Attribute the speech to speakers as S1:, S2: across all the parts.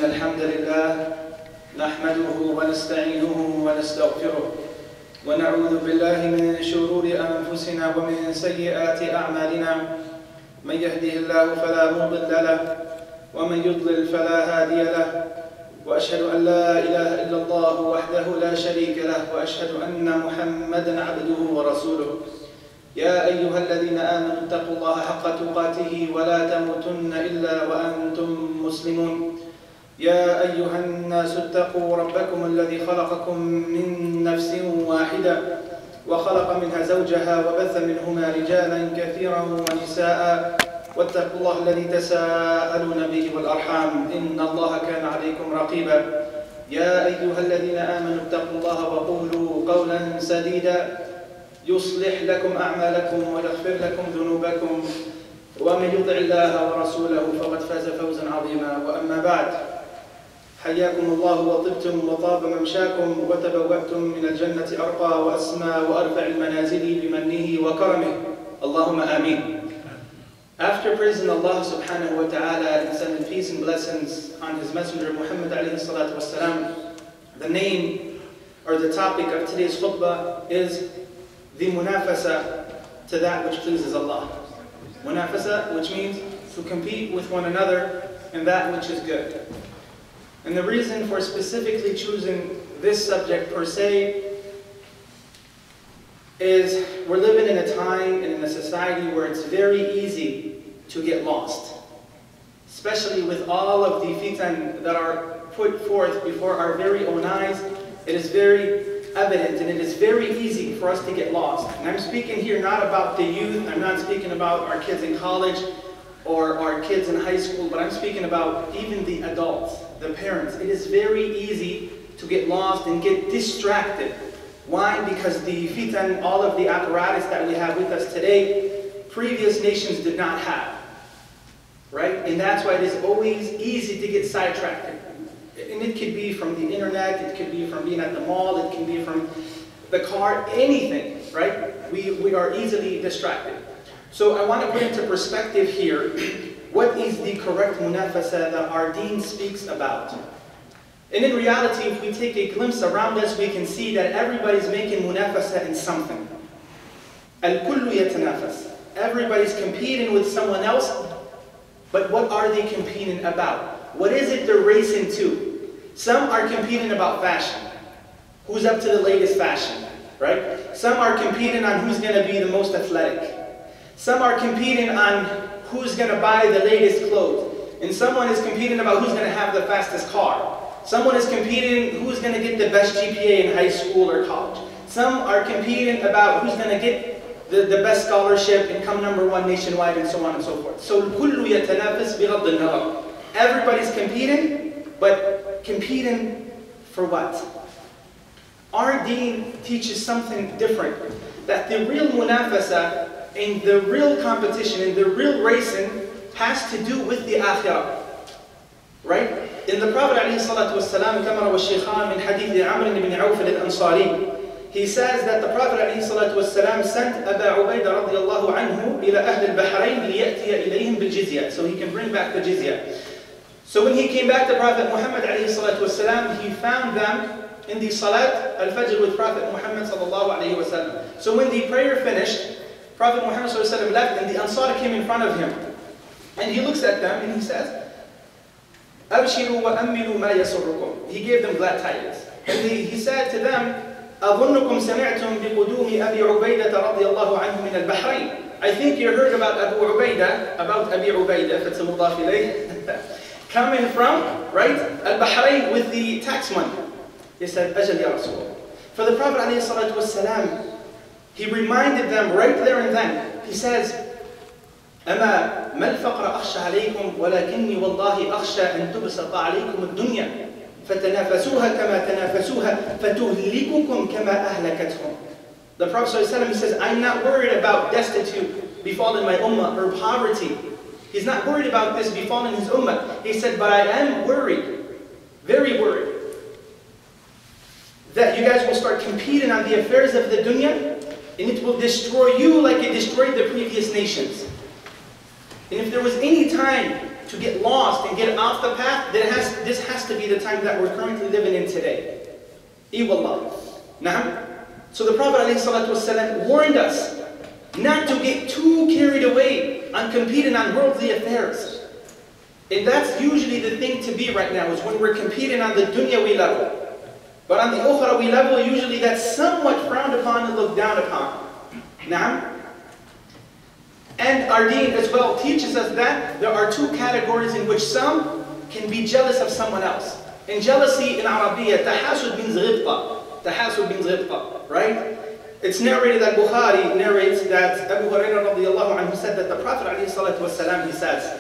S1: إن الحمد لله نحمده ونستعينه ونستغفره ونعوذ بالله من شرور أنفسنا ومن سيئات أعمالنا من يهده الله فلا مضل له ومن يضلل فلا هادي له وأشهد أن لا إله إلا الله وحده لا شريك له وأشهد أن محمدا عبده ورسوله يا أيها الذين آمنوا اتقوا الله حق تقاته ولا تموتن إلا وأنتم مسلمون يا أيها الناس اتقوا ربكم الذي خلقكم من نفس واحدة وخلق منها زوجها وبث منهما رجالا كثيرا ونساء واتقوا الله الذي تساءلون به والأرحام إن الله كان عليكم رقيبا يا أيها الذين آمنوا اتقوا الله وقولوا قولا سديدا يصلح لكم أعمالكم ويغفر لكم ذنوبكم ومن يطع الله ورسوله فقد فاز فوزا عظيما وأما بعد حياكم الله وطبتم وطاب ممشاكم وتبوأتم من الجنة أرقى وأسمى وأرفع المنازل بمنه وكرمه اللهم آمين. After praising Allah subhanahu wa ta'ala and sending peace and blessings on His Messenger Muhammad alayhi salatu wasalam, the name or the topic of today's khutbah is the munafasa to that which pleases Allah. Munafasa, which means to compete with one another in that which is good. And the reason for specifically choosing this subject per se is we're living in a time and in a society where it's very easy to get lost. Especially with all of the fitan that are put forth before our very own eyes, it is very evident and it is very easy for us to get lost. And I'm speaking here not about the youth, I'm not speaking about our kids in college or our kids in high school, but I'm speaking about even the adults, the parents. It is very easy to get lost and get distracted. Why? Because the fitan, all of the apparatus that we have with us today, previous nations did not have. Right? And that's why it is always easy to get sidetracked. And it could be from the internet, it could be from being at the mall, it can be from the car, anything, right? We are easily distracted. So I want to put into perspective here, what is the correct munafasa that our deen speaks about? And in reality, if we take a glimpse around us, we can see that everybody's making munafasa in something. Al-kullu yatanafas. Everybody's competing with someone else, but what are they competing about? What is it they're racing to? Some are competing about fashion. Who's up to the latest fashion, right? Some are competing on who's going to be the most athletic. Some are competing on who's going to buy the latest clothes. And someone is competing about who's going to have the fastest car. Someone is competing who's going to get the best GPA in high school or college. Some are competing about who's going to get the best scholarship and come #1 nationwide and so on and so forth. So كُلُّ يَتَنَافَسْ بِغَضِّ النَّظَرِ. Everybody's competing, but competing for what? Our deen teaches something different. That the real munafasa and the real competition and the real racing has to do with the akhirah. Right? In the Prophet ﷺ, كما روى الشيخان من حديث عمرو بن عوف الأنصاري, he says that the Prophet ﷺ sent Aba Ubaydah رضي الله عنه إلى أهل البحرين ليأتي إليهم بالجزية, so he can bring back the jizya. So when he came back to Prophet Muhammad ﷺ, he found them in the Salat al-Fajr with Prophet Muhammad ﷺ. So when the prayer finished, Prophet Muhammad ﷺ left and the Ansar came in front of him. And he looks at them and he says, أَبْشِرُوا وَأَمِّلُوا مَا يَسُرُّكُمْ. He gave them glad tidings. And he said to them, أَظُنُّكُمْ سَمِعْتُمْ بِقُدُومِ أَبِي عُبَيْدَةَ رَضِيَ اللَّهُ عَنْهُ مِنَ الْبَحْرَيْنِ. I think you heard about Abu Ubaidah, about Abi Ubaidah, فَتْسَمُ اللَّهُ إِلَيْهِ, coming from, right, Al-Bahrain with the tax money. He said, أَجَلْ يَا رَسُولَ. For the Prophet ﷺ, he reminded them right there and then. He says, أما ما الفقر أخشى عليكم ولكني والله أخشى أن تبسط عليكم الدنيا فتنافسوها كما تنافسوها فتهلككم كما أهلكتهم. The Prophet ﷺ, he says, I'm not worried about destitute befalling my ummah or poverty. He's not worried about this befalling his ummah. He said, but I am worried, very worried, that you guys will start competing on the affairs of the dunya and it will destroy you like it destroyed the previous nations. And if there was any time to get lost and get off the path, then this has to be the time that we're currently living in today. Wallah. Naam. So the Prophet ﷺ warned us not to get too carried away on competing on worldly affairs. And that's usually the thing to be right now, is when we're competing on the dunyawi level. But on the ukhrawi level, usually that's somewhat frowned upon and looked down upon. Naam. And our deen as well teaches us that there are two categories in which some can be jealous of someone else. And jealousy in Arabiya, tahasud means ghibta. Tahasud means ghibta, right? It's narrated that Bukhari narrates that Abu Hurairah radiallahu anhu said that the Prophet alayhi salatu wasalam, he says,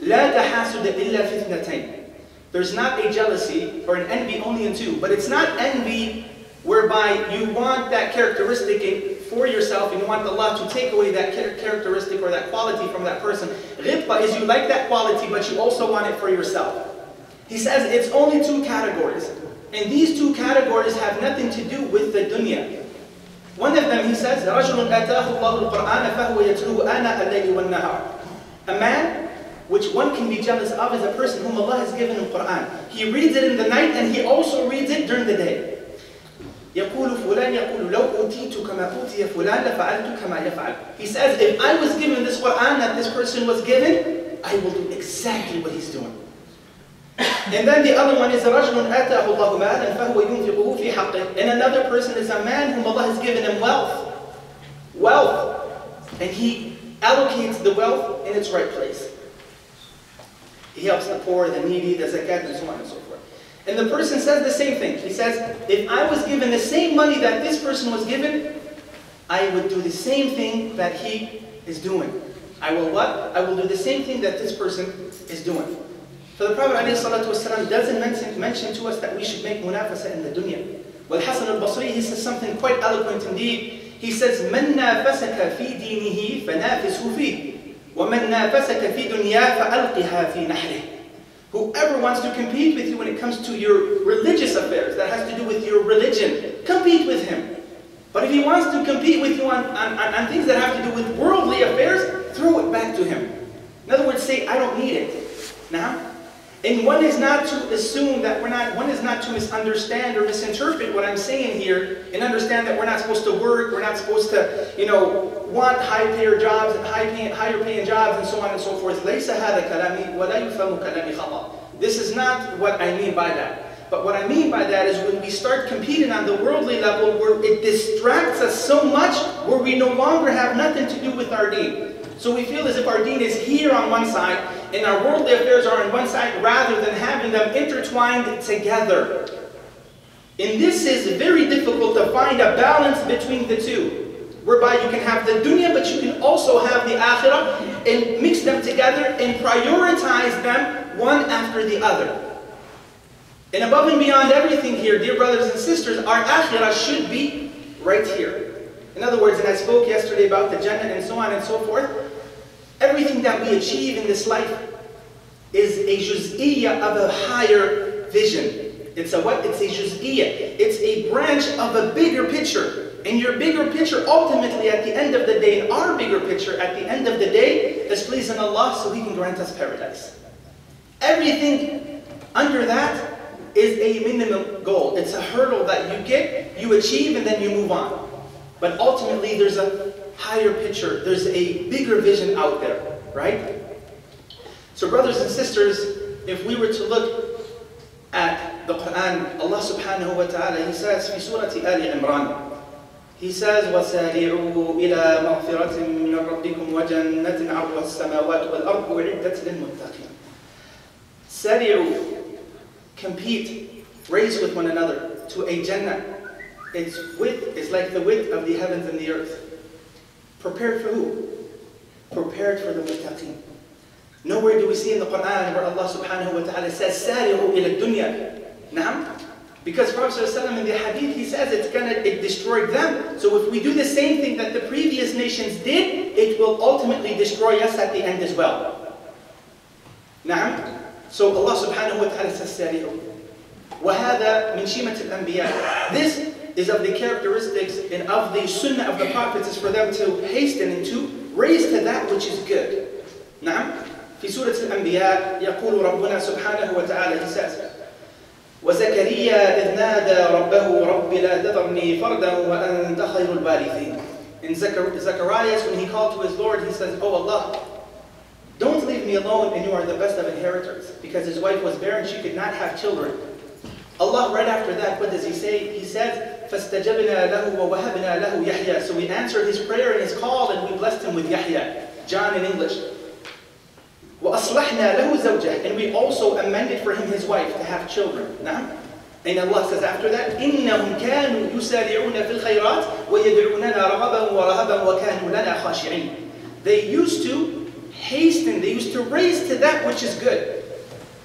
S1: لا تحاسد إلا في اثنتين. There's not a jealousy or an envy only in two, but it's not envy whereby you want that characteristic for yourself and you want Allah to take away that characteristic or that quality from that person. Ghibta is you like that quality, but you also want it for yourself. He says it's only two categories. And these two categories have nothing to do with the dunya. One of them, he says, رَجُلٌ أَتَاهُ اللَّهُ الْقُرْآنَ فَهُوَ يَتْلُوهُ آنَاءَ اللَّيْلِ وَالنَّهَارِ. A man, which one can be jealous of, is a person whom Allah has given him Qur'an. He reads it in the night and he also reads it during the day. يقول فلان يقول لو أوتيت كما أوتي فلان لفعلت كما يفعل. He says, if I was given this Qur'an that this person was given, I will do exactly what he's doing. And then the other one is رجل آتاه الله مالا فهو ينفقه في حقه. And another person is a man whom Allah has given him wealth. And he allocates the wealth in its right place. He helps the poor, the needy, the zakat, and so on and so forth. And the person says the same thing. He says, if I was given the same money that this person was given, I would do the same thing that he is doing. I will what? I will do the same thing that this person is doing. So the Prophet ﷺ doesn't mention to us that we should make munafasa in the dunya. Well, Hasan al-Basri, he says something quite eloquent indeed. He says, مَنْ نَافَسَكَ فِي دِينِهِ فَنَافِسْهُ فِيهِ وَمَنْ نَافَسَكَ فِي دُنْيَا فَأَلْقِهَا فِي نَحْرِهِ. Whoever wants to compete with you when it comes to your religious affairs, that has to do with your religion, compete with him. But if he wants to compete with you on things that have to do with worldly affairs, throw it back to him. In other words, say, I don't need it. Now, and one is not to assume that one is not to misunderstand or misinterpret what I'm saying here, and understand that we're not supposed to work, we're not supposed to, want higher jobs and higher paying jobs and so on and so forth. لَيْسَ هَذَا كَلَامِي وَلَا يُفْهَمُ كَلَامِي خَطَأ. This is not what I mean by that. But what I mean by that is when we start competing on the worldly level, where it distracts us so much, where we no longer have nothing to do with our deen. So we feel as if our deen is here on one side, and our worldly affairs are on one side, rather than having them intertwined together. And this is very difficult to find a balance between the two, whereby you can have the dunya, but you can also have the akhirah, and mix them together and prioritize them one after the other. And above and beyond everything here, dear brothers and sisters, our akhirah should be right here. In other words, and I spoke yesterday about the Jannah and so on and so forth, everything that we achieve in this life is a juz'iyya of a higher vision. It's a what? It's a juz'iyya. It's a branch of a bigger picture. And your bigger picture, ultimately, at the end of the day, and our bigger picture at the end of the day, is pleasing Allah so He can grant us paradise. Everything under that is a minimum goal. It's a hurdle that you get, you achieve, and then you move on. But ultimately, there's a higher picture. There's a bigger vision out there, right? So brothers and sisters, if we were to look at the Quran, Allah subhanahu wa ta'ala, He says, في سورة آل عمران, He says, وَسَارِعُوا إِلَى مَغْفِرَةٍ مِّنْ رَبِّكُمْ وَجَنَّةٍ عَرْضُهَا السَّمَاوَاتُ وَالْأَرْضُ أُعِدَّتْ لِلْمُتَّقِينَ. Sari'u, compete, race with one another to a Jannah. Its width is like the width of the heavens and the earth. Prepared for who? Prepared for the muttaqeen. Nowhere do we see in the Quran where Allah subhanahu wa ta'ala says, Sari'u ila dunya. Naam? Because Prophet ﷺ in the hadith, he says it destroyed them. So if we do the same thing that the previous nations did, it will ultimately destroy us at the end as well. Naam? So Allah subhanahu wa ta'ala says, Sari'u. وَهَذَا مِنْ شِيمَةِ الْأَنْبِيَاءِ. This is of the characteristics and of the sunnah of the prophets, is for them to hasten and to raise to that which is good. Naam? في سورة الأنبياء يقول ربنا سبحانه وتعالى, he says, وَزَكَرِيَّا إِذْ نَادَى رَبَّهُ رَبِّ لَا تَذَرْنِي فَرْدًا وَأَنْتَ خَيْرُ الْوَارِثِينَ. In Zacharias, when he called to his Lord, he says, Oh Allah, don't leave me alone, and you are the best of inheritors. Because his wife was barren, she could not have children. Allah, right after that, what does he say? He says, فَاسْتَجَبْنَا لَهُ وَوَهَبْنَا لَهُ يَحْيَى. So we answered his prayer and his call, and we blessed him with Yahya, John in English. وَأَصْلَحْنَا لَهُ زَوْجَهُ. And we also amended for him his wife to have children. Now, and Allah says after that, إِنَّهُمْ كَانُوا يُسَارِعُونَ فِي الْخَيْرَاتِ وَيَدْعُونَنَا رَغَبًا وَرَهَبًا وَكَانُوا لَنَا خَاشِعِينَ. They used to hasten, they used to race to that which is good.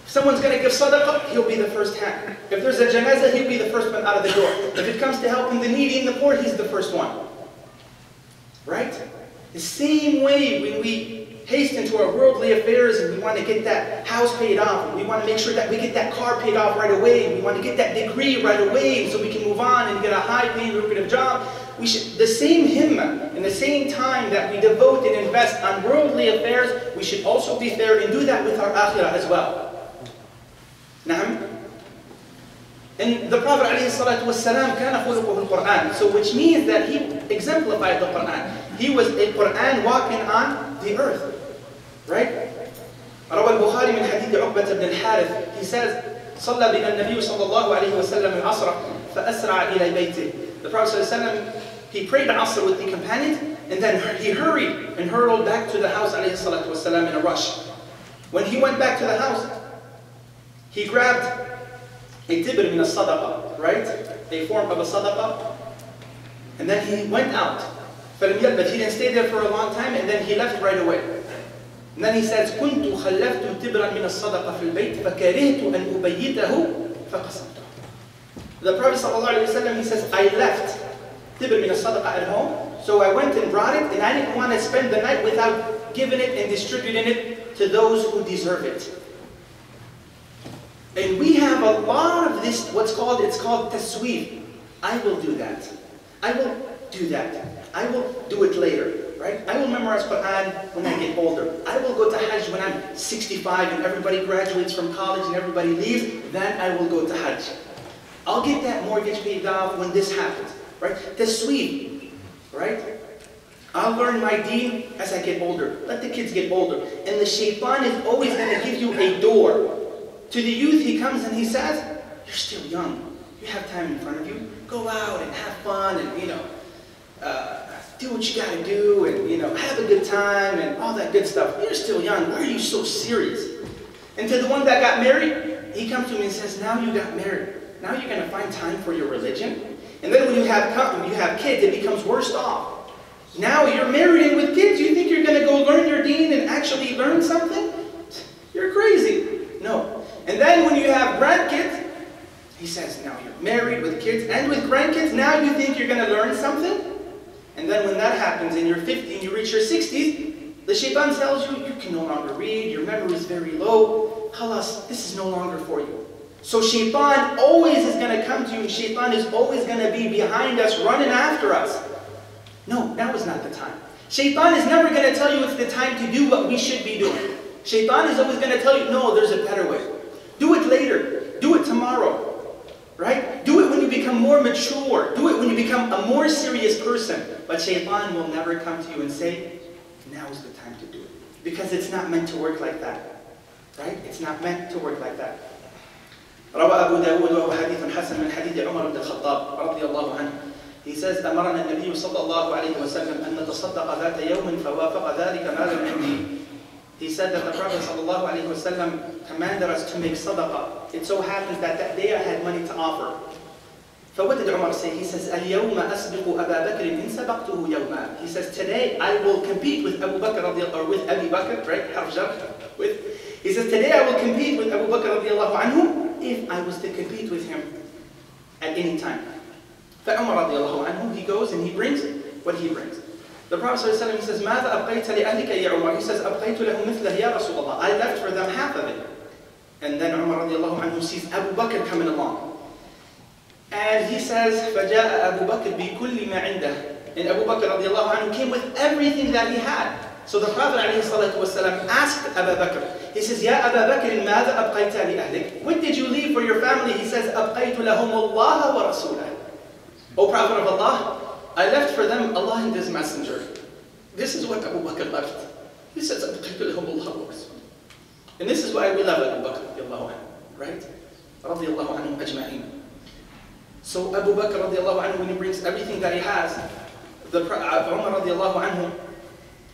S1: If someone's going to give sadaqah, he'll be the first hand. If there's a janazah, he'll be the first one out of the door. If it comes to helping the needy and the poor, he's the first one. Right? The same way when we hasten to our worldly affairs and we want to get that house paid off, and we want to make sure that we get that car paid off right away, and we want to get that degree right away so we can move on and get a high-paying, lucrative job, we should, the same himmah and the same time that we devote and invest on worldly affairs, we should also be fair and do that with our akhirah as well. Naam. And the Prophet ﷺ كان خلقه القرآن, so which means that he exemplified the Quran. He was a Quran walking on the earth. Right? روى البخاري من حديث عقبة بن الحارث. He says, صلى بنا النبي صلى الله عليه وسلم العصر فأسرع إلى بيته. The Prophet ﷺ, he prayed the Asr with the companions, and then he hurried and hurtled back to the house ﷺ in a rush. When he went back to the house, he grabbed a tibr min as-sadaqah, right? A form of a sadaqah, and then he went out. But he didn't stay there for a long time, and then he left right away. And then he says, كنت خلفت تبرا من الصدقة في البيت فكرهت أن أبيته فقسمته. The Prophet ﷺ, he says, I left tibr min as-sadaqah at home, so I went and brought it, and I didn't want to spend the night without giving it and distributing it to those who deserve it. And we have a lot of this, it's called tasweef. I will do that. I will do that. I will do it later. Right? I will memorize Quran when I get older. I will go to Hajj when I'm 65 and everybody graduates from college and everybody leaves. Then I will go to Hajj. I'll get that mortgage paid off when this happens. Right? Tasweef. Right? I'll learn my deen as I get older. Let the kids get older. And the shaitan is always going to give you a door. To the youth, he comes and he says, you're still young. You have time in front of you. Go out and have fun and, do what you got to do and, have a good time and all that good stuff. You're still young. Why are you so serious? And to the one that got married, he comes to me and says, now you got married. Now you're going to find time for your religion. And then when you have kids, it becomes worse off. Now you're married and with kids, you think you're going to go learn your deen and actually learn something? You're crazy. No. And then when you have grandkids, he says, now you're married with kids and with grandkids, now you think you're going to learn something? And then when that happens and you're 50 and you reach your 60s, the shaitan tells you, you can no longer read, your memory is very low, khalas, this is no longer for you. So shaitan always is going to come to you, and shaitan is always going to be behind us, running after us. No, now is not the time. Shaitan is never going to tell you it's the time to do what we should be doing. Shaitan is always going to tell you, no, there's a better way. Do it later. Do it tomorrow. Right? Do it when you become more mature. Do it when you become a more serious person. But shaitan will never come to you and say, now is the time to do it. Because it's not meant to work like that. Right? It's not meant to work like that. روى أبو داود وهو حديث حسن من حديث عمر بن الخطاب رضي الله عنه. He says, أمرنا النبي صلى الله عليه وسلم أن نتصدق ذات يوم فوافق ذلك مال عندي. He said that the Prophet ﷺ commanded us to make sadaqah. It so happens that that day I had money to offer. So what did Umar say? He says, اليوم أسبق أبا بكر إن سبقته يوما. He says, today I will compete with Abu Bakr or with Abi Bakr, right? He says, today I will compete with Abu Bakr radiallahu anhu if I was to compete with him at any time. فعمر radiallahu anhu, he goes and he brings what he brings. The Prophet ﷺ, he says, ماذا أبقيت لأهلك يا عمر? He says, أبقيت لهم مثله يا رسول الله. I left for them half of it. And then Umar radiallahu anhu sees Abu Bakr coming along. And he says, فجاء أبو بكر بكل ما عنده. And Abu Bakr radiallahu anhu came with everything that he had. So the Prophet ﷺ asked Abu Bakr, he says, Ya Abu Bakr, ماذا أبقيت لأهلك? What did you leave for your family? He says, أبقيت لهم الله ورسوله. O Prophet of Allah, I left for them Allah and His Messenger. This is what Abu Bakr left. He says, أبقيت لهم الله ورسوله. And this is why we love Abu Bakr, right? رضي الله عنهم أجمعين. So Abu Bakr radiallahu anhu, when he brings everything that he has, Umar radiallahu anhu,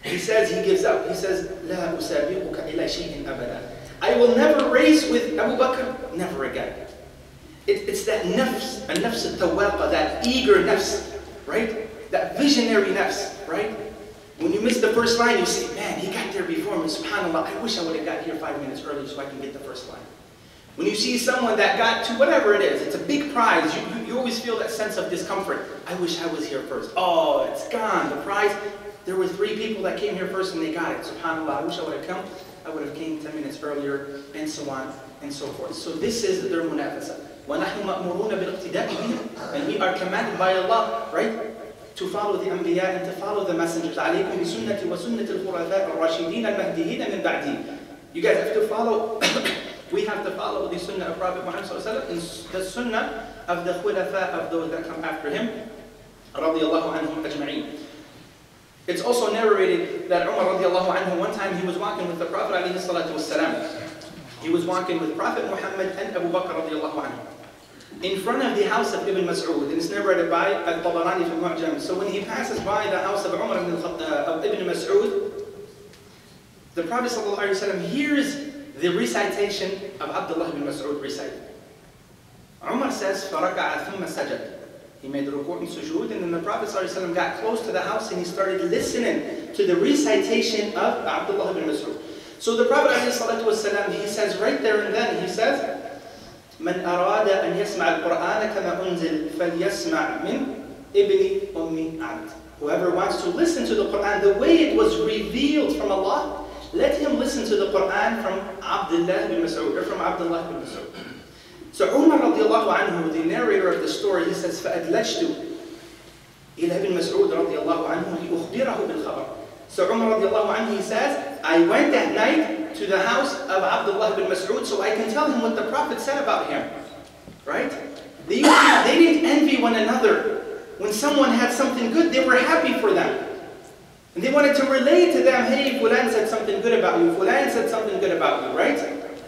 S1: he says, he gives up. He says, لا أسابقك إلى شيء أبدا. I will never race with Abu Bakr, never again. It's that nafs, al-nafs al-tawaqa, that eager nafs, right? That visionary nafs, right? When you miss the first line, you say, man, he got there before me, subhanAllah, I wish I would have got here 5 minutes early so I can get the first line. When you see someone that got to whatever it is, it's a big prize, you always feel that sense of discomfort. I wish I was here first. Oh, it's gone, the prize. There were 3 people that came here first and they got it. SubhanAllah, I wish I would have come. I would have came 10 minutes earlier, and so on and so forth. So this is their munafasa. وَنَحْنُ مَأْمُرُونَ بِالْاقْتِدَاءِ بِهِمْ. And we are commanded by Allah, right? To follow the anbiya and to follow the messengers. عَلَيْكُمْ بِسُنَّةِ وَسُنَّةِ الْخُلَفَاءِ الرَّاشِدِينَ الْمَهْدِيِّينَ مِنْ بَعْدِي. You guys have to follow, we have to follow the sunnah of Prophet Muhammad ﷺ and the sunnah of the khulafa, of those that come after him. رَضِيَ اللَّهُ عَنْهُمْ أَجْمَعِينَ. It's also narrated that Umar radiallahu anhu, one time he was walking with the Prophet alayhi salatu wasalam. He was walking with Prophet Muhammad and Abu Bakr radiallahu anhu in front of the house of Ibn Mas'ud, and it's narrated by Al-Tabarani fi Mu'jam. So when he passes by the house of Umar of Ibn Mas'ud, the Prophet sallallahu alayhi wasallam hears the recitation of Abdullah ibn Mas'ud recited. Umar says, فَرَكَعَ ثُمَّ سَجَدَ. He made the ruku' and sujood, and then the Prophet ﷺ got close to the house and he started listening to the recitation of Abdullah ibn Mas'ud. So the Prophet ﷺ, he says right there and then, he says, مَنْ أَرَادَ أَنْ يَسْمَعَ الْقُرْآنَ كَمَا أُنزِلْ فَلْيَسْمَعْ مِنْ إِبْنِ أُمِّ عَبْدٍ. Whoever wants to listen to the Qur'an the way it was revealed from Allah, let him listen to the Qur'an from Abdullah ibn Mas'ud, or from Abdullah ibn Mas'ud. So Umar radiallahu anhu, the narrator of the story, he says, فَأَدْلَجْتُ إِلَى ابن مسعود رضي الله عنه لِأُخْبِرَهُ بِالْخَبَرِ. So Umar radiallahu anhu, he says, I went that night to the house of Abdullah ibn Mas'ud so I can tell him what the Prophet said about him. Right? They didn't envy one another. When someone had something good, they were happy for them. And they wanted to relate to them, hey, Fulan said something good about you, Fulan said something good about you, right?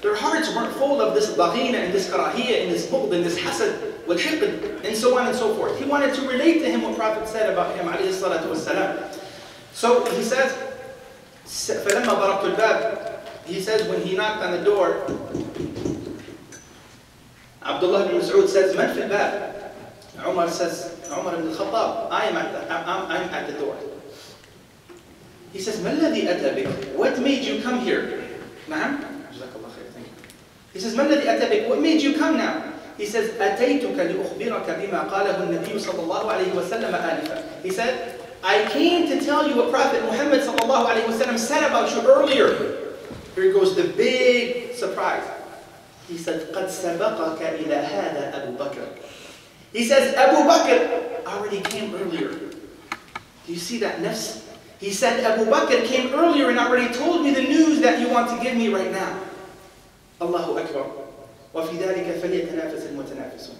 S1: Their hearts weren't full of this baghina and this karahiyya and this bughd and this hasad wal hiqd and so on and so forth. He wanted to relate to him what Prophet said about him, alayhi salatu wassalam. So he says, فَلَمَّا ضَرَبْتُ الْبَابِ. He says when he knocked on the door, Abdullah ibn Mas'ud says, مَنْ فِي الْبَابِ? Umar says, Umar ibn al-Khattab, I'm at the door. He says, مَا الَّذِي أَتَى بِكَ? What made you come here? نعم? He says, مَا الَّذِي أَتَى بِكَ? What made you come now? He says, أَتَيْتُكَ لِأُخْبِرَكَ بِمَا قَالَهُ النَّبِيُّ صَلَّى اللَّهُ عَلَيْهِ وَسَلَّمَ آنِفًا. He said, I came to tell you what Prophet Muhammad sallallahu alayhi wasallam said about you earlier. Here goes the big surprise. He said, قَدْ سَبَقَكَ إِلَى هَذَا أَبُو بَكْرٍ. He says, Abu Bakr already came earlier. Do you see that nafs? He said, Abu Bakr came earlier and already told me the news that you want to give me right now. Allahu Akbar. وَفِي ذَلِكَ فَلْيَتَنَافَسِ الْمُتَنَافِسُونَ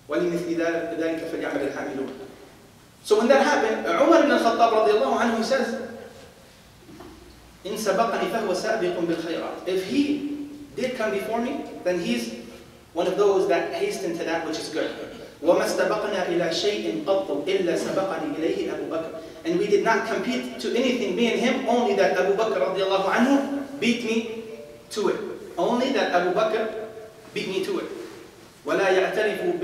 S1: وَلِمِثْلِ ذَلِكَ فَلْيَعْمَلِ الْحَامِلُونَ. So when that happened, Umar ibn al-Khattab radiallahu anhu says, إِن سَبَقَنِي فَهُوَ سَابِقٌ بِالْخَيْرَاتِ. If he did come before me, then he's one of those that hasten to that which is good. وَمَا اسْتَبَقْنَا إِلَى شَيْءٍ قَطُّ إِلَّا سَبَقَنِي إِلَيْهِ أَبُو بَكْرٍ. And we did not compete to anything, me and him, only that Abu Bakr radiallahu anhu beat me to it. Only that Abu Bakr beat me to it. وَلَا يَعْتَرِفُ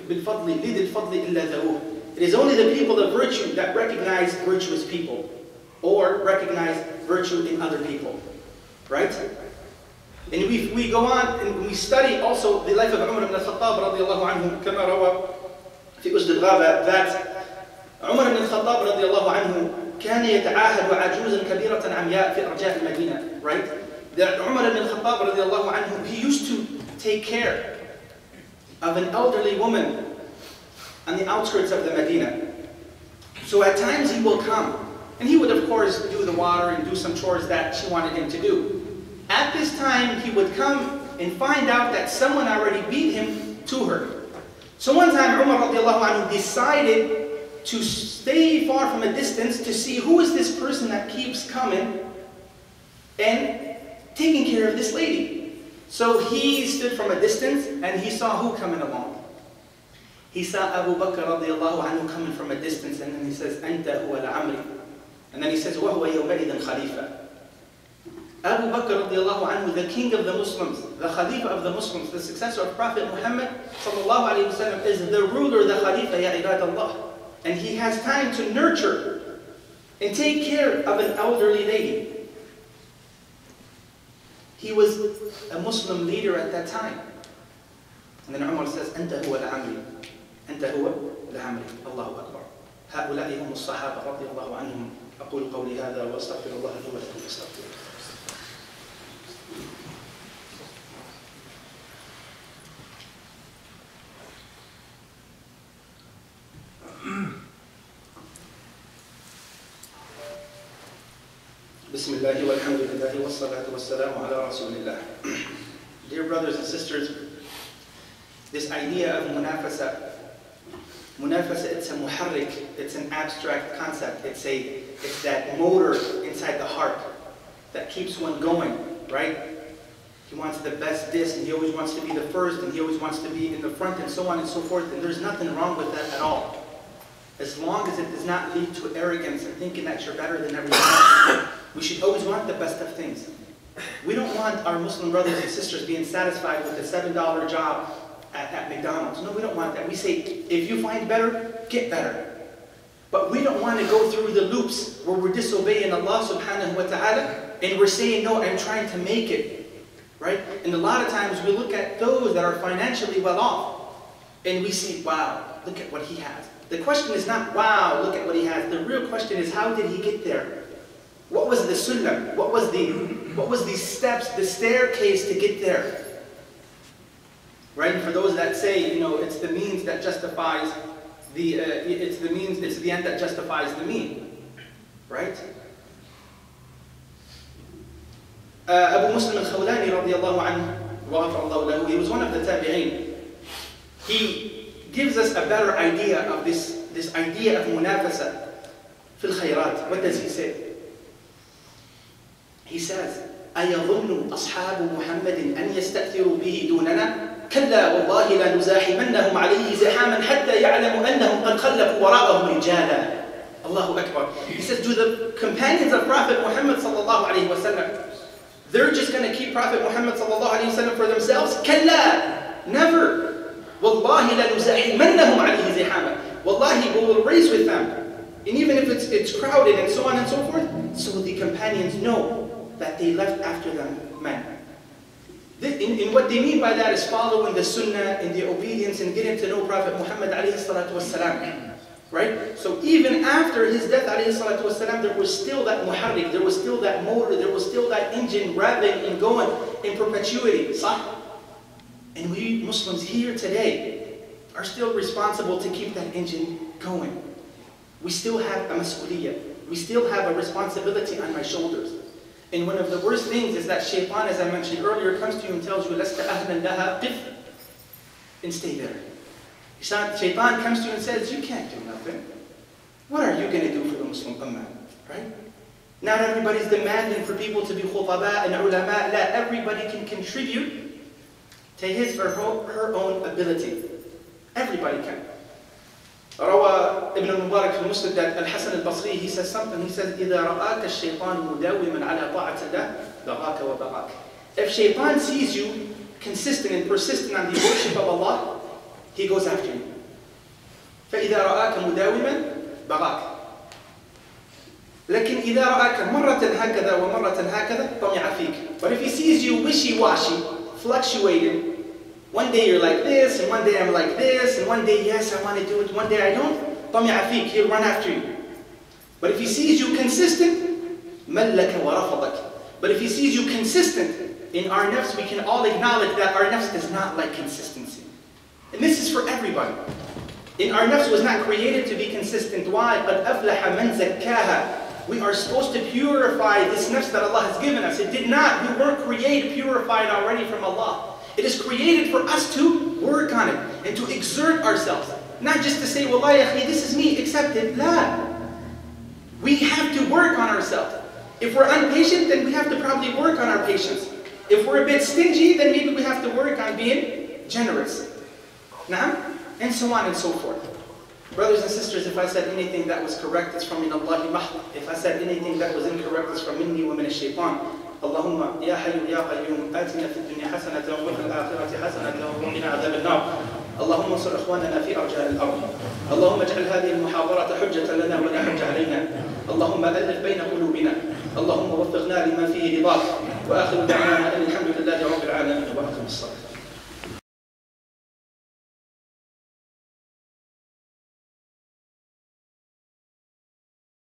S1: بِالْفَضْلِ لِذِ الْفَضْلِ إِلَّا ذَوُوهُ. It is only the people of virtue that recognize virtuous people, or recognize virtue in other people. Right? And we go on and we study also the life of Umar ibn al-Khattab radiallahu anhu, كما روى في أسد الغابة, that Umar ibn al-Khattab radiallahu anhu كان يتعاهد عجوزا كبيرة عمياء في أرجاء المدينة. Right? That Umar ibn al-Khattab radiallahu anhu, he used to take care of an elderly woman on the outskirts of the Medina. So at times he will come And he would, of course, do the water and do some chores that she wanted him to do. At this time, he would come and find out that someone already beat him to her. So one time, Umar radiallahu anhu decided to stay far from a distance to see who is this person that keeps coming and taking care of this lady. So he stood from a distance and he saw who coming along. He saw Abu Bakr radiallahu anhu coming from a distance, and then he says, "Anta huwa al-Amri." And then he says, وَهُوَ يَوْمَئِذٍ خَلِيفَةً. Abu Bakr radiallahu anhu, the king of the Muslims, the Khalifa of the Muslims, the successor of Prophet Muhammad sallallahu alayhi wa sallam, is the ruler, the Khalifa, ya ibad Allah. And he has time to nurture and take care of an elderly lady. He was a Muslim leader at that time. And then Umar says, أنت هو العمري. أنت هو العمري. الله أكبر. هؤلاء هم الصحابة رضي الله عنهم. أقول قولي هذا وأستغفر الله لي ولكم فاستغفروه. بسم الله والحمد لله والصلاة والسلام على رسول الله. Dear brothers and sisters, this idea of munafasa, it's a muharrik, it's an abstract concept. It's that motor inside the heart that keeps one going, right? He wants the best this, and he always wants to be the first, and he always wants to be in the front, and so on and so forth, and there's nothing wrong with that at all. As long as it does not lead to arrogance and thinking that you're better than everyone else. We should always want the best of things. We don't want our Muslim brothers and sisters being satisfied with a $7 job at McDonald's. No, we don't want that. We say, if you find better, get better. But we don't want to go through the loops where we're disobeying Allah subhanahu wa ta'ala and we're saying, no, I'm trying to make it. Right? And a lot of times we look at those that are financially well off and we say, wow, look at what he has. The question is not, wow, look at what he has. The real question is, how did he get there? What was the sunnah? What was the steps, the staircase to get there? Right? And for those that say, you know, it's the means that justifies it's the end that justifies the mean. Right? Abu Muslim al-Khawlani radiallahu anhu, wa ghafara lahu, he was one of the tabi'een. He gives us a better idea of this idea of munafasa fil khayrat. What does he say? He says, أَيَظُنُّ أَصْحَابُ مُحَمَّدٍ أَنْ يَسْتَأْثِرُوا بِهِ دُونَنَا كَلَّا وَاللَّهِ لَا نُزَاحِمَنَّهُمْ عَلَيْهِ زِحَامًا حَتَّى يَعْلَمُوا أَنَّهُمْ قَدْ خَلَّفُوا وَرَاءَهُمْ رِجَالًا. Allahu Akbar. He says, do the companions of Prophet Muhammad sallallahu alayhi wa sallam, they're just going to keep Prophet Muhammad sallallahu alayhi wa sallam for themselves? كَلَّا. Never. وَاللَّهِ لَا نُزَاحِمَنَّهُمْ عَلَيْهِ زِحَامًا. Wallahi, we will race with them. And even if it's crowded and so on and so forth, so the companions know that they left after them men. In what they mean by that is following the sunnah and the obedience and getting to know Prophet Muhammad alayhi salatu wasalam. Right? So even after his death alayhi salatu wasalam, there was still that muharrik, there was still that motor, there was still that engine revving and going in perpetuity. Sah? And we Muslims here today are still responsible to keep that engine going. We still have a mas'uliyah. We still have a responsibility on my shoulders. And one of the worst things is that shaitan, as I mentioned earlier, comes to you and tells you, لَسْتَ أَهْلًا لَهَا قِفْ, and stay there. Shaitan comes to you and says, you can't do nothing. What are you going to do for the Muslim ummah? Right? Not everybody's demanding for people to be khutaba and ulama. La, everybody can contribute to his or her own ability. Everybody can. روى ابن المبارك في المسند that الحسن البصري, he says something. He says, إذا رآك الشيطان مداوما على طاعة الله بغاك وبغاك. If shaitan sees you consistent and persistent on the worship of Allah, he goes after you. فإذا رآك مداوما بغاك. لكن إذا رآك مرة هكذا ومرة هكذا طمع فيك. But if he sees you wishy-washy, fluctuating, one day you're like this, and one day I'm like this, and one day, yes, I want to do it, one day I don't, طمع فيك, he'll run after you. But if he sees you consistent, ملك ورفضك. But if he sees you consistent, in our nafs we can all acknowledge that our nafs does not like consistency. And this is for everybody. In our nafs was not created to be consistent. Why? قَدْ أَفْلَحَ مَنْ زَكَّاهَا We are supposed to purify this nafs that Allah has given us. It did not. We weren't created purified already from Allah. It is created for us to work on it and to exert ourselves. Not just to say, Wallah ya akhi, this is me, accept it. La. We have to work on ourselves. If we're impatient, then we have to probably work on our patience. If we're a bit stingy, then maybe we have to work on being generous. Nah? And so on and so forth. Brothers and sisters, if I said anything that was correct, it's from min Allahi mahd. If I said anything that was incorrect, it's from minni wa min ash-shaytan. Allahumma ya hayyu ya qayyum atina fid dunya hasanatan wa fil akhirati hasanatan wa qina adhab an-nar. اللهم انصر اخواننا في ارجاء الارض. اللهم اجعل هذه المحاضرة حجة لنا ولا حجة علينا. اللهم الف بين قلوبنا. اللهم وفقنا لما فيه رضاك. واخر دعوانا ان الحمد لله رب العالمين واقم الصلاة.